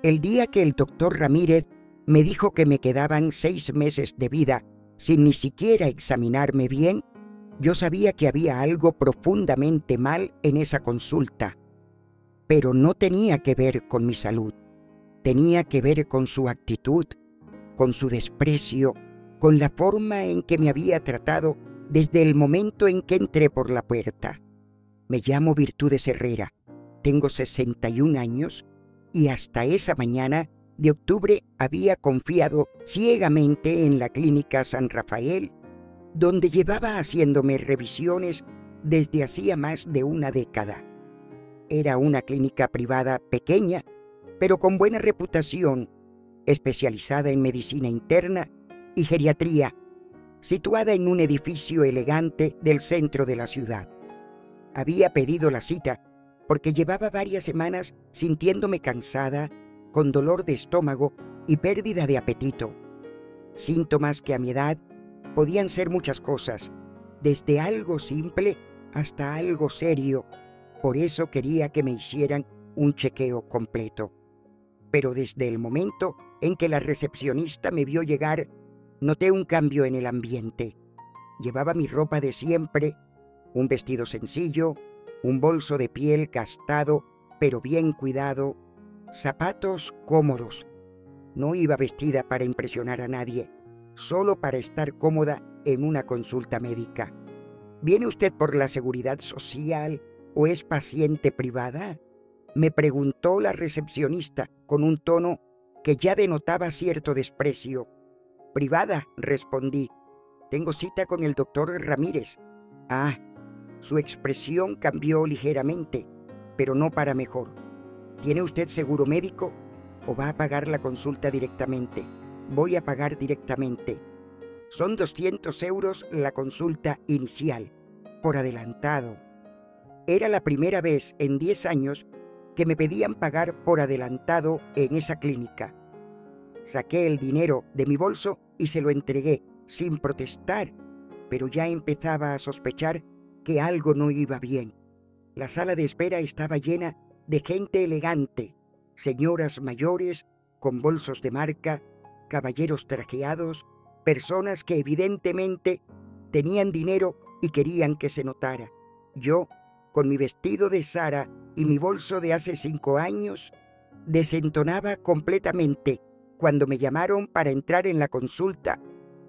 El día que el doctor Ramírez me dijo que me quedaban 6 meses de vida sin ni siquiera examinarme bien, yo sabía que había algo profundamente mal en esa consulta. Pero no tenía que ver con mi salud, tenía que ver con su actitud, con su desprecio, con la forma en que me había tratado desde el momento en que entré por la puerta. Me llamo Virtudes Herrera, tengo 61 años y hasta esa mañana de octubre había confiado ciegamente en la clínica San Rafael, donde llevaba haciéndome revisiones desde hacía más de una década. Era una clínica privada pequeña, pero con buena reputación, especializada en medicina interna y geriatría, situada en un edificio elegante del centro de la ciudad. Había pedido la cita porque llevaba varias semanas sintiéndome cansada, con dolor de estómago y pérdida de apetito. Síntomas que a mi edad podían ser muchas cosas, desde algo simple hasta algo serio. Por eso quería que me hicieran un chequeo completo. Pero desde el momento en que la recepcionista me vio llegar, noté un cambio en el ambiente. Llevaba mi ropa de siempre, un vestido sencillo, un bolso de piel gastado, pero bien cuidado, zapatos cómodos. No iba vestida para impresionar a nadie, solo para estar cómoda en una consulta médica. ¿Viene usted por la seguridad social o es paciente privada?, me preguntó la recepcionista con un tono que ya denotaba cierto desprecio. Privada, respondí. Tengo cita con el doctor Ramírez. Ah, su expresión cambió ligeramente, pero no para mejor. ¿Tiene usted seguro médico o va a pagar la consulta directamente? Voy a pagar directamente. Son 200 euros la consulta inicial, por adelantado. Era la primera vez en 10 años que me pedían pagar por adelantado en esa clínica. Saqué el dinero de mi bolso y se lo entregué, sin protestar, pero ya empezaba a sospechar que algo no iba bien. La sala de espera estaba llena de gente elegante, señoras mayores con bolsos de marca, caballeros trajeados, personas que evidentemente tenían dinero y querían que se notara. Yo, con mi vestido de Zara y mi bolso de hace 5 años, desentonaba completamente cuando me llamaron para entrar en la consulta.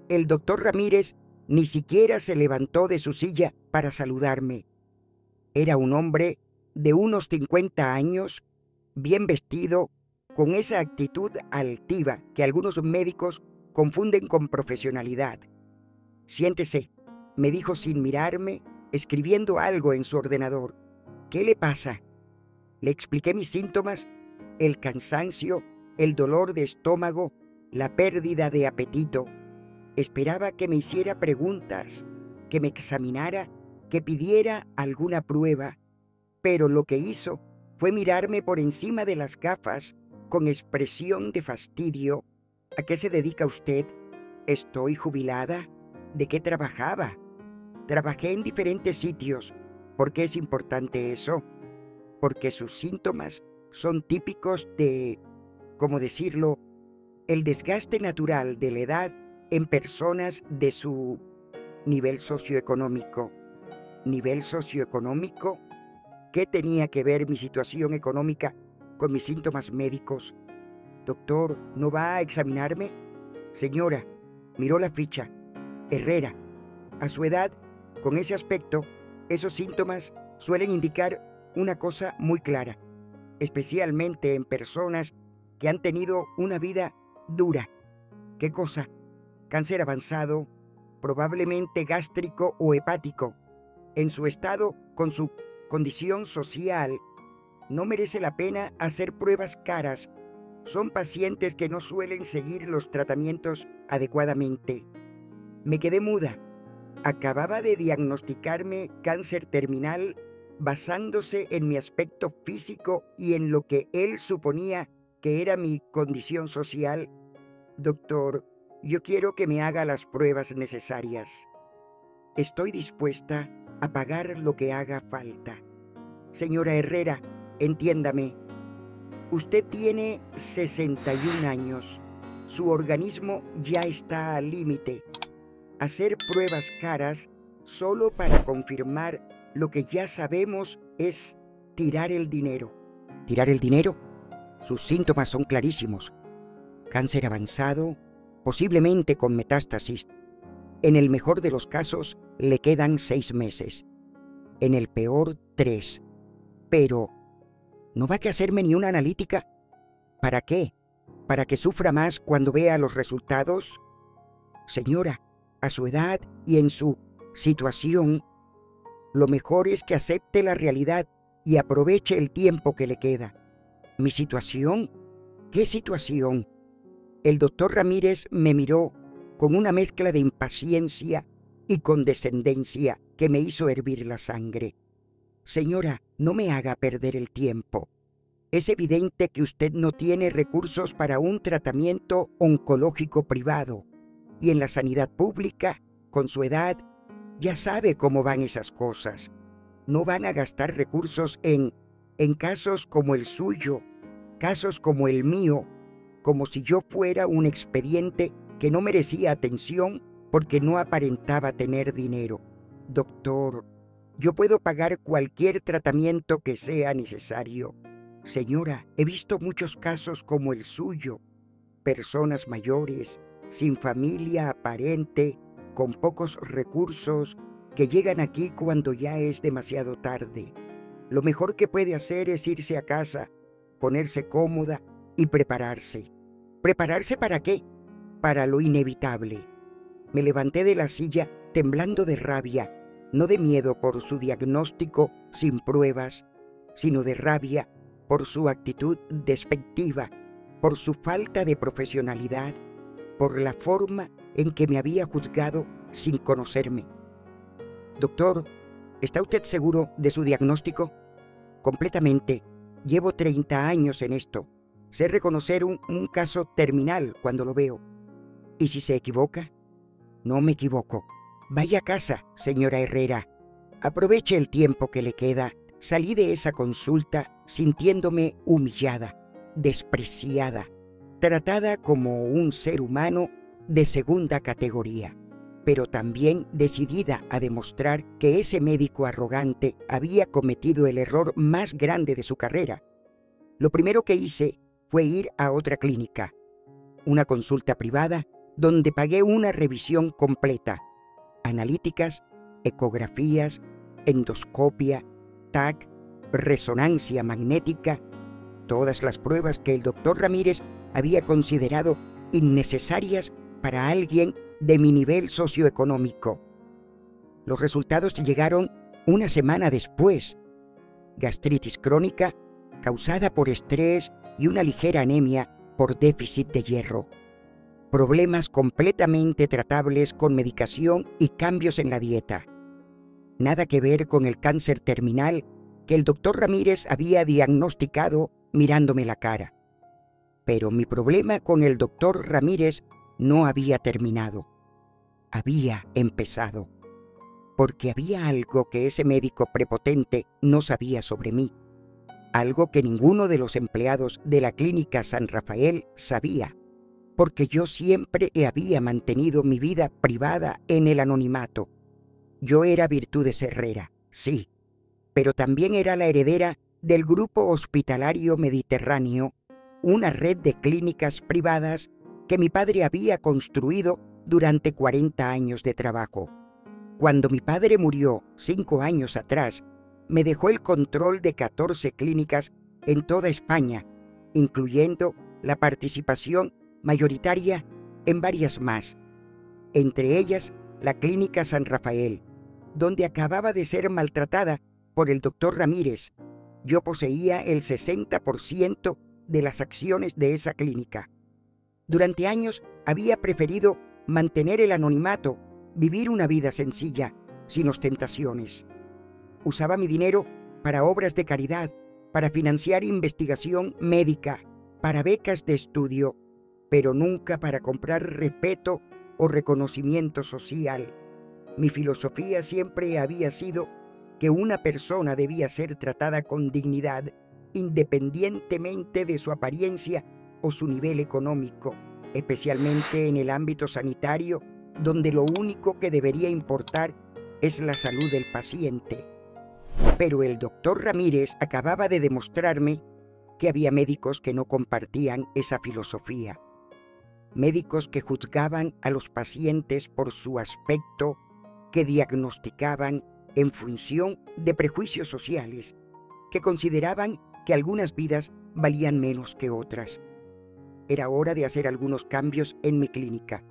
El doctor Ramírez ni siquiera se levantó de su silla para saludarme. Era un hombre de unos 50 años, bien vestido, con esa actitud altiva que algunos médicos confunden con profesionalidad. Siéntese, me dijo sin mirarme, escribiendo algo en su ordenador. ¿Qué le pasa? Le expliqué mis síntomas, el cansancio, el dolor de estómago, la pérdida de apetito. Esperaba que me hiciera preguntas, que me examinara, que pidiera alguna prueba, pero lo que hizo fue mirarme por encima de las gafas con expresión de fastidio. ¿A qué se dedica usted? ¿Estoy jubilada? ¿De qué trabajaba? Trabajé en diferentes sitios. ¿Por qué es importante eso? Porque sus síntomas son típicos de, ¿cómo decirlo?, el desgaste natural de la edad en personas de su nivel socioeconómico. ¿Nivel socioeconómico? ¿Qué tenía que ver mi situación económica con mis síntomas médicos? Doctor, ¿no va a examinarme? Señora, miró la ficha. Herrera, a su edad, con ese aspecto, esos síntomas suelen indicar una cosa muy clara, especialmente en personas que han tenido una vida dura. ¿Qué cosa? Cáncer avanzado, probablemente gástrico o hepático. En su estado, con su condición social, no merece la pena hacer pruebas caras. Son pacientes que no suelen seguir los tratamientos adecuadamente. Me quedé muda. Acababa de diagnosticarme cáncer terminal basándose en mi aspecto físico y en lo que él suponía que era mi condición social. Doctor, yo quiero que me haga las pruebas necesarias. Estoy dispuesta a pagar lo que haga falta. Señora Herrera, entiéndame. Usted tiene 61 años. Su organismo ya está al límite. Hacer pruebas caras solo para confirmar lo que ya sabemos es tirar el dinero. ¿Tirar el dinero? Sus síntomas son clarísimos. Cáncer avanzado, posiblemente con metástasis. En el mejor de los casos, le quedan 6 meses. En el peor, 3. Pero, ¿no va a hacerme ni una analítica? ¿Para qué? ¿Para que sufra más cuando vea los resultados? Señora, a su edad y en su situación, lo mejor es que acepte la realidad y aproveche el tiempo que le queda. ¿Mi situación? ¿Qué situación? El doctor Ramírez me miró con una mezcla de impaciencia y condescendencia que me hizo hervir la sangre. Señora, no me haga perder el tiempo. Es evidente que usted no tiene recursos para un tratamiento oncológico privado, y en la sanidad pública, con su edad, ya sabe cómo van esas cosas. No van a gastar recursos en casos como el suyo, casos como el mío, como si yo fuera un expediente que no merecía atención porque no aparentaba tener dinero. Doctor, yo puedo pagar cualquier tratamiento que sea necesario. Señora, he visto muchos casos como el suyo. Personas mayores, sin familia aparente, con pocos recursos, que llegan aquí cuando ya es demasiado tarde. Lo mejor que puede hacer es irse a casa, ponerse cómoda y prepararse. ¿Prepararse para qué? Para lo inevitable. Me levanté de la silla temblando de rabia, no de miedo por su diagnóstico sin pruebas, sino de rabia por su actitud despectiva, por su falta de profesionalidad, por la forma en que me había juzgado sin conocerme. Doctor, ¿está usted seguro de su diagnóstico? Completamente. Llevo 30 años en esto. Sé reconocer un caso terminal cuando lo veo. ¿Y si se equivoca? No me equivoco. Vaya a casa, señora Herrera. Aproveche el tiempo que le queda. Salí de esa consulta sintiéndome humillada, despreciada, tratada como un ser humano de segunda categoría, pero también decidida a demostrar que ese médico arrogante había cometido el error más grande de su carrera. Lo primero que hice fue ir a otra clínica, una consulta privada donde pagué una revisión completa, analíticas, ecografías, endoscopia, TAC, resonancia magnética, todas las pruebas que el doctor Ramírez había considerado innecesarias para alguien de mi nivel socioeconómico. Los resultados llegaron una semana después. Gastritis crónica causada por estrés y una ligera anemia por déficit de hierro. Problemas completamente tratables con medicación y cambios en la dieta. Nada que ver con el cáncer terminal que el doctor Ramírez había diagnosticado mirándome la cara. Pero mi problema con el doctor Ramírez no había terminado. Había empezado. Porque había algo que ese médico prepotente no sabía sobre mí. Algo que ninguno de los empleados de la clínica San Rafael sabía. Porque yo siempre había mantenido mi vida privada en el anonimato. Yo era Virtudes Herrera, sí, pero también era la heredera del Grupo Hospitalario Mediterráneo, una red de clínicas privadas que mi padre había construido durante 40 años de trabajo. Cuando mi padre murió 5 años atrás, me dejó el control de 14 clínicas en toda España, incluyendo la participación mayoritaria en varias más, entre ellas la Clínica San Rafael, donde acababa de ser maltratada por el doctor Ramírez. Yo poseía el 60% de las acciones de esa clínica. Durante años había preferido mantener el anonimato, vivir una vida sencilla, sin ostentaciones. Usaba mi dinero para obras de caridad, para financiar investigación médica, para becas de estudio, pero nunca para comprar respeto o reconocimiento social. Mi filosofía siempre había sido que una persona debía ser tratada con dignidad independientemente de su apariencia o su nivel económico, especialmente en el ámbito sanitario, donde lo único que debería importar es la salud del paciente. Pero el doctor Ramírez acababa de demostrarme que había médicos que no compartían esa filosofía. Médicos que juzgaban a los pacientes por su aspecto, que diagnosticaban en función de prejuicios sociales, que consideraban que algunas vidas valían menos que otras. Era hora de hacer algunos cambios en mi clínica.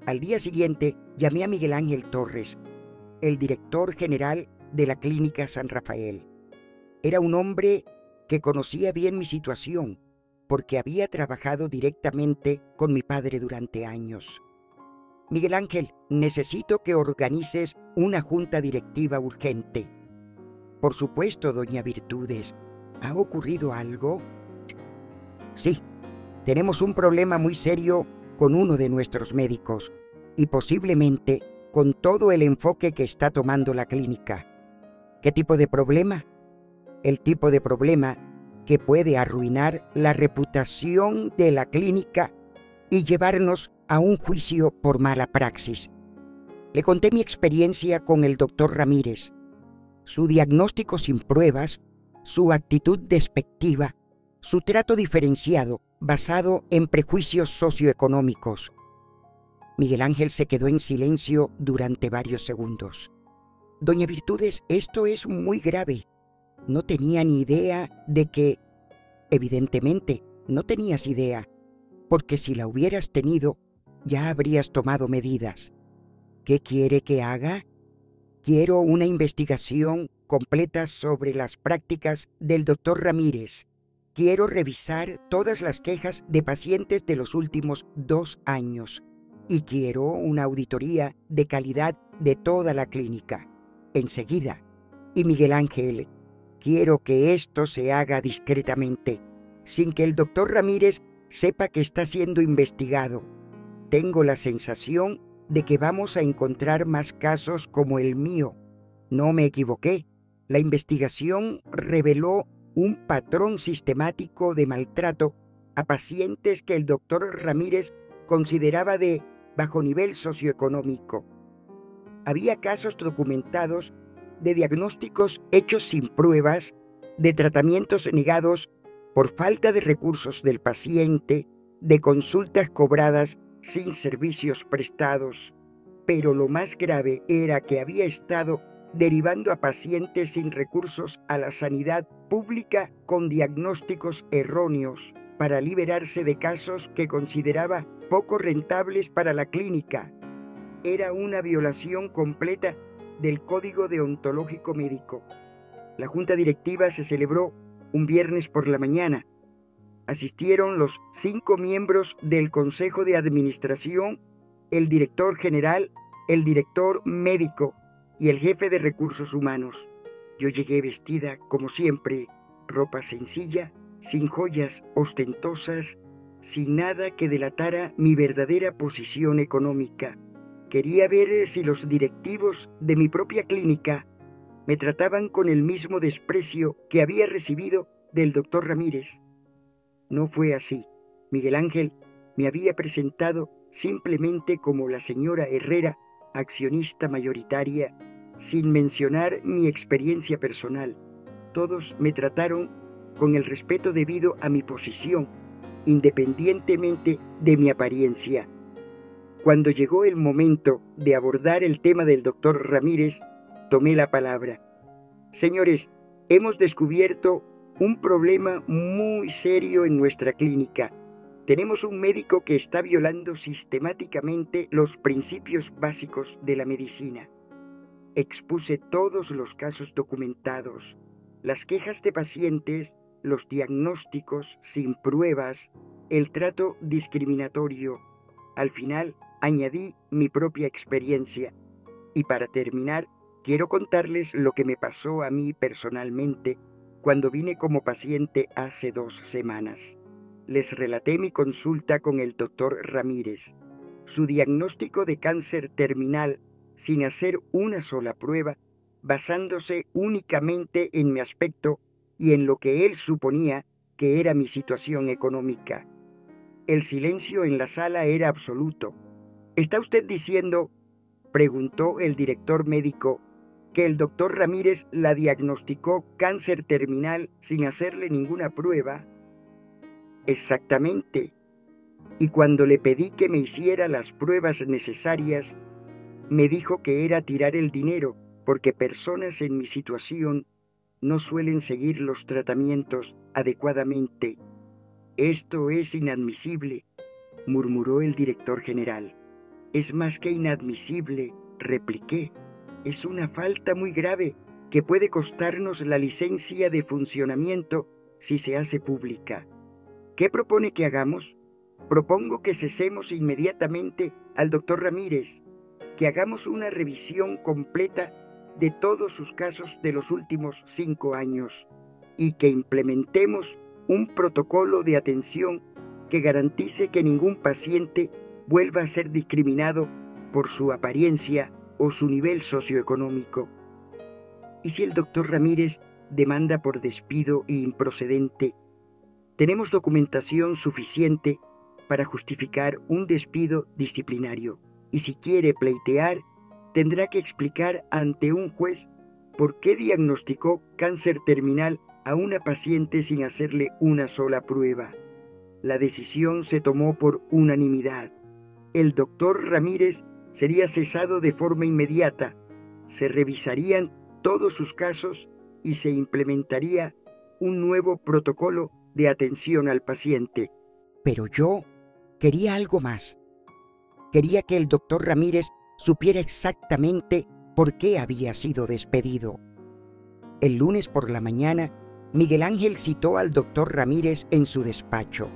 Al día siguiente llamé a Miguel Ángel Torres, el director general de la Clínica San Rafael. Era un hombre que conocía bien mi situación, porque había trabajado directamente con mi padre durante años. Miguel Ángel, necesito que organices una junta directiva urgente. Por supuesto, doña Virtudes. ¿Ha ocurrido algo? Sí, tenemos un problema muy serio con uno de nuestros médicos y posiblemente con todo el enfoque que está tomando la clínica. ¿Qué tipo de problema? El tipo de problema que puede arruinar la reputación de la clínica y llevarnos a un juicio por mala praxis. Le conté mi experiencia con el doctor Ramírez, su diagnóstico sin pruebas, su actitud despectiva, su trato diferenciado basado en prejuicios socioeconómicos. Miguel Ángel se quedó en silencio durante varios segundos. Doña Virtudes, esto es muy grave. No tenía ni idea de que... Evidentemente, no tenías idea, porque si la hubieras tenido, ya habrías tomado medidas. ¿Qué quiere que haga? Quiero una investigación completa sobre las prácticas del doctor Ramírez. Quiero revisar todas las quejas de pacientes de los últimos 2 años y quiero una auditoría de calidad de toda la clínica. Enseguida. Y Miguel Ángel, quiero que esto se haga discretamente, sin que el doctor Ramírez sepa que está siendo investigado. Tengo la sensación de que vamos a encontrar más casos como el mío. No me equivoqué. La investigación reveló un patrón sistemático de maltrato a pacientes que el doctor Ramírez consideraba de bajo nivel socioeconómico. Había casos documentados de diagnósticos hechos sin pruebas, de tratamientos negados por falta de recursos del paciente, de consultas cobradas sin servicios prestados. Pero lo más grave era que había estado derivando a pacientes sin recursos a la sanidad pública con diagnósticos erróneos para liberarse de casos que consideraba poco rentables para la clínica. Era una violación completa del Código Deontológico Médico. La junta directiva se celebró un viernes por la mañana. Asistieron los 5 miembros del Consejo de Administración, el director general, el director médico y el jefe de recursos humanos. Yo llegué vestida, como siempre, ropa sencilla, sin joyas ostentosas, sin nada que delatara mi verdadera posición económica. Quería ver si los directivos de mi propia clínica me trataban con el mismo desprecio que había recibido del doctor Ramírez. No fue así. Miguel Ángel me había presentado simplemente como la señora Herrera, accionista mayoritaria, sin mencionar mi experiencia personal. Todos me trataron con el respeto debido a mi posición, independientemente de mi apariencia. Cuando llegó el momento de abordar el tema del doctor Ramírez, tomé la palabra. Señores, hemos descubierto un problema muy serio en nuestra clínica. Tenemos un médico que está violando sistemáticamente los principios básicos de la medicina. Expuse todos los casos documentados, las quejas de pacientes, los diagnósticos sin pruebas, el trato discriminatorio. Al final, añadí mi propia experiencia. Y para terminar, quiero contarles lo que me pasó a mí personalmente cuando vine como paciente hace 2 semanas. Les relaté mi consulta con el doctor Ramírez, su diagnóstico de cáncer terminal sin hacer una sola prueba, basándose únicamente en mi aspecto y en lo que él suponía que era mi situación económica. El silencio en la sala era absoluto. ¿Está usted diciendo, preguntó el director médico, que el doctor Ramírez la diagnosticó cáncer terminal sin hacerle ninguna prueba? Exactamente. Y cuando le pedí que me hiciera las pruebas necesarias, me dijo que era tirar el dinero, porque personas en mi situación no suelen seguir los tratamientos adecuadamente. Esto es inadmisible, murmuró el director general. Es más que inadmisible, repliqué. Es una falta muy grave que puede costarnos la licencia de funcionamiento si se hace pública. ¿Qué propone que hagamos? Propongo que cesemos inmediatamente al doctor Ramírez, que hagamos una revisión completa de todos sus casos de los últimos 5 años y que implementemos un protocolo de atención que garantice que ningún paciente vuelva a ser discriminado por su apariencia o su nivel socioeconómico. ¿Y si el doctor Ramírez demanda por despido improcedente? Tenemos documentación suficiente para justificar un despido disciplinario, y si quiere pleitear, tendrá que explicar ante un juez por qué diagnosticó cáncer terminal a una paciente sin hacerle una sola prueba. La decisión se tomó por unanimidad. El doctor Ramírez sería cesado de forma inmediata, se revisarían todos sus casos y se implementaría un nuevo protocolo de atención al paciente. Pero yo quería algo más. Quería que el doctor Ramírez supiera exactamente por qué había sido despedido. El lunes por la mañana, Miguel Ángel citó al doctor Ramírez en su despacho.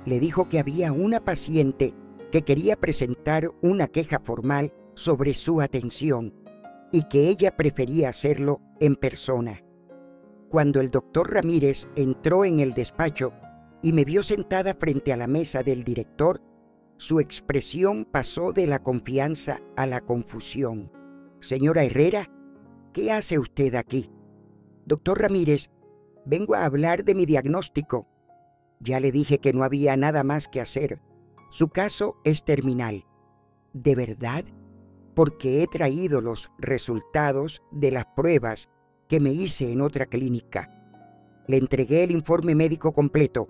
Le dijo que había una paciente que quería presentar una queja formal sobre su atención y que ella prefería hacerlo en persona. Cuando el doctor Ramírez entró en el despacho y me vio sentada frente a la mesa del director, su expresión pasó de la confianza a la confusión. «Señora Herrera, ¿qué hace usted aquí?» «Doctor Ramírez, vengo a hablar de mi diagnóstico. Ya le dije que no había nada más que hacer. Su caso es terminal». «¿De verdad?» «Porque he traído los resultados de las pruebas que me hice en otra clínica». Le entregué el informe médico completo.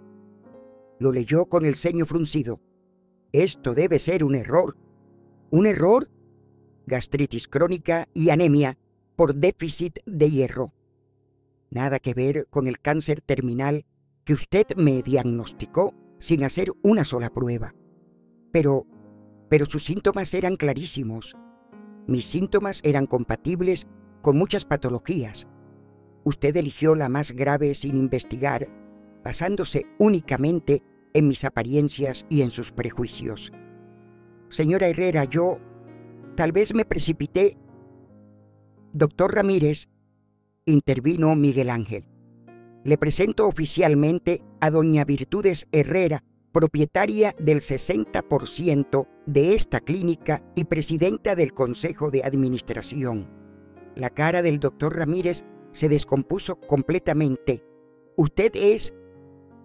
Lo leyó con el ceño fruncido. «Esto debe ser un error». «¿Un error?» «Gastritis crónica y anemia por déficit de hierro. Nada que ver con el cáncer terminal que usted me diagnosticó sin hacer una sola prueba». Pero sus síntomas eran clarísimos. Mis síntomas eran compatibles con muchas patologías. Usted eligió la más grave sin investigar, basándose únicamente en mis apariencias y en sus prejuicios. «Señora Herrera, yo tal vez me precipité». «Doctor Ramírez», intervino Miguel Ángel, «le presento oficialmente a doña Virtudes Herrera, propietaria del 60% de esta clínica y presidenta del Consejo de Administración». La cara del doctor Ramírez se descompuso completamente. «Usted es...»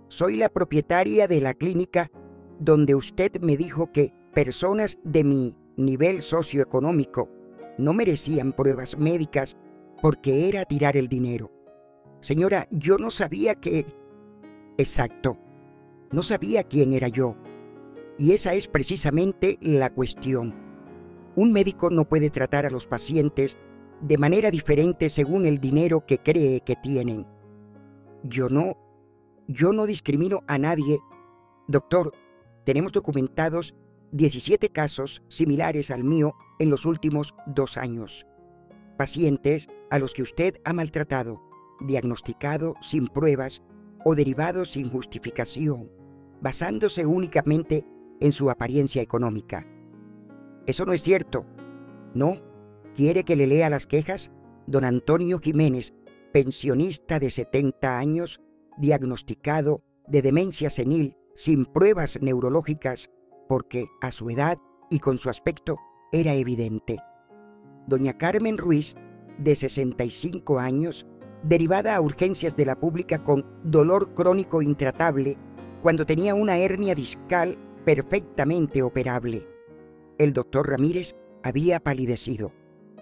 «Soy la propietaria de la clínica donde usted me dijo que personas de mi nivel socioeconómico no merecían pruebas médicas porque era tirar el dinero. Señora, yo no sabía que...» «Exacto, no sabía quién era yo. Y esa es precisamente la cuestión. Un médico no puede tratar a los pacientes de manera diferente según el dinero que cree que tienen. Yo no discrimino a nadie. Doctor, tenemos documentados 17 casos similares al mío en los últimos 2 años. Pacientes a los que usted ha maltratado, diagnosticado sin pruebas o derivados sin justificación, basándose únicamente en su apariencia económica». «Eso no es cierto». «¿No? ¿Quiere que le lea las quejas?» Don Antonio Jiménez, pensionista de 70 años, diagnosticado de demencia senil sin pruebas neurológicas porque a su edad y con su aspecto era evidente. Doña Carmen Ruiz, de 65 años, derivada a urgencias de la pública con dolor crónico intratable, cuando tenía una hernia discal perfectamente operable. El doctor Ramírez había palidecido.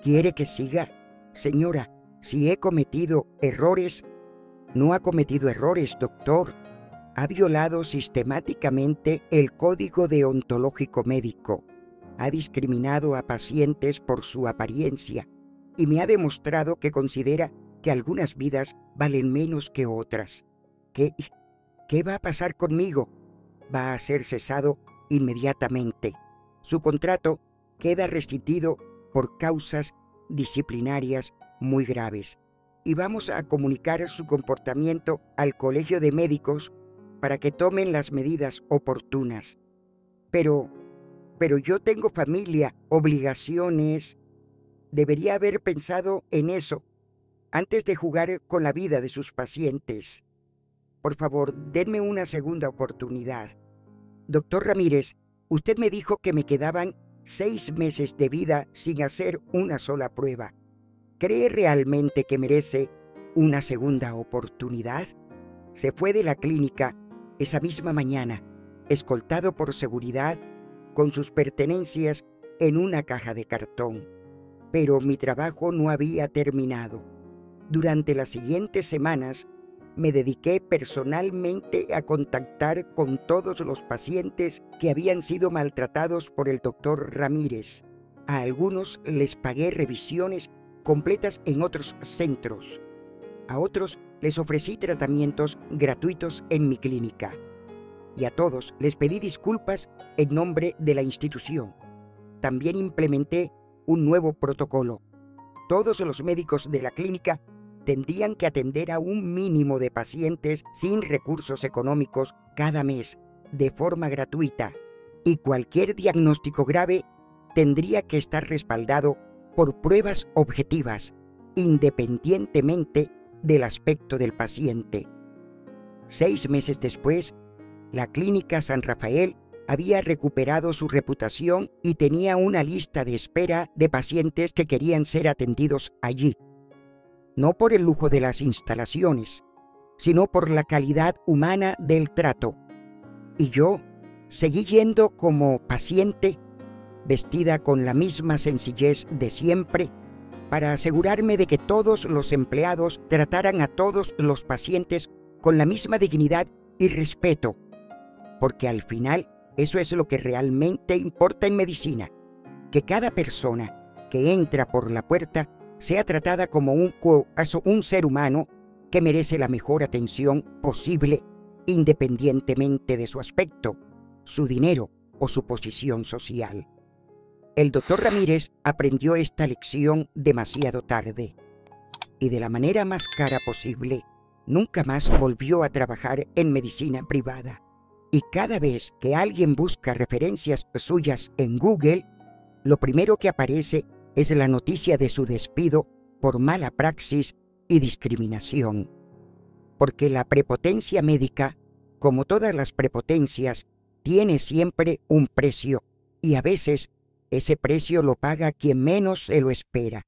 ¿Quiere que siga? Señora, si he cometido errores... No ha cometido errores, doctor. Ha violado sistemáticamente el código deontológico médico. Ha discriminado a pacientes por su apariencia y me ha demostrado que considera que algunas vidas valen menos que otras. ¿Qué va a pasar conmigo? Va a ser cesado inmediatamente. Su contrato queda rescindido por causas disciplinarias muy graves. Y vamos a comunicar su comportamiento al Colegio de Médicos para que tomen las medidas oportunas. Pero yo tengo familia, obligaciones. Debería haber pensado en eso antes de jugar con la vida de sus pacientes. Por favor, denme una segunda oportunidad. Doctor Ramírez, usted me dijo que me quedaban 6 meses de vida sin hacer una sola prueba. ¿Cree realmente que merece una segunda oportunidad? Se fue de la clínica esa misma mañana, escoltado por seguridad, con sus pertenencias en una caja de cartón. Pero mi trabajo no había terminado. Durante las siguientes semanas, me dediqué personalmente a contactar con todos los pacientes que habían sido maltratados por el doctor Ramírez. A algunos les pagué revisiones completas en otros centros. A otros les ofrecí tratamientos gratuitos en mi clínica. Y a todos les pedí disculpas en nombre de la institución. También implementé un nuevo protocolo. Todos los médicos de la clínica tendrían que atender a un mínimo de pacientes sin recursos económicos cada mes, de forma gratuita. Y cualquier diagnóstico grave tendría que estar respaldado por pruebas objetivas, independientemente del aspecto del paciente. 6 meses después, la Clínica San Rafael había recuperado su reputación y tenía una lista de espera de pacientes que querían ser atendidos allí. No por el lujo de las instalaciones, sino por la calidad humana del trato. Y yo seguí yendo como paciente, vestida con la misma sencillez de siempre, para asegurarme de que todos los empleados trataran a todos los pacientes con la misma dignidad y respeto, porque al final eso es lo que realmente importa en medicina, que cada persona que entra por la puerta sea tratada como un ser humano que merece la mejor atención posible, independientemente de su aspecto, su dinero o su posición social. El doctor Ramírez aprendió esta lección demasiado tarde y de la manera más cara posible, nunca más volvió a trabajar en medicina privada. Y cada vez que alguien busca referencias suyas en Google, lo primero que aparece es la noticia de su despido por mala praxis y discriminación. Porque la prepotencia médica, como todas las prepotencias, tiene siempre un precio y a veces ese precio lo paga quien menos se lo espera.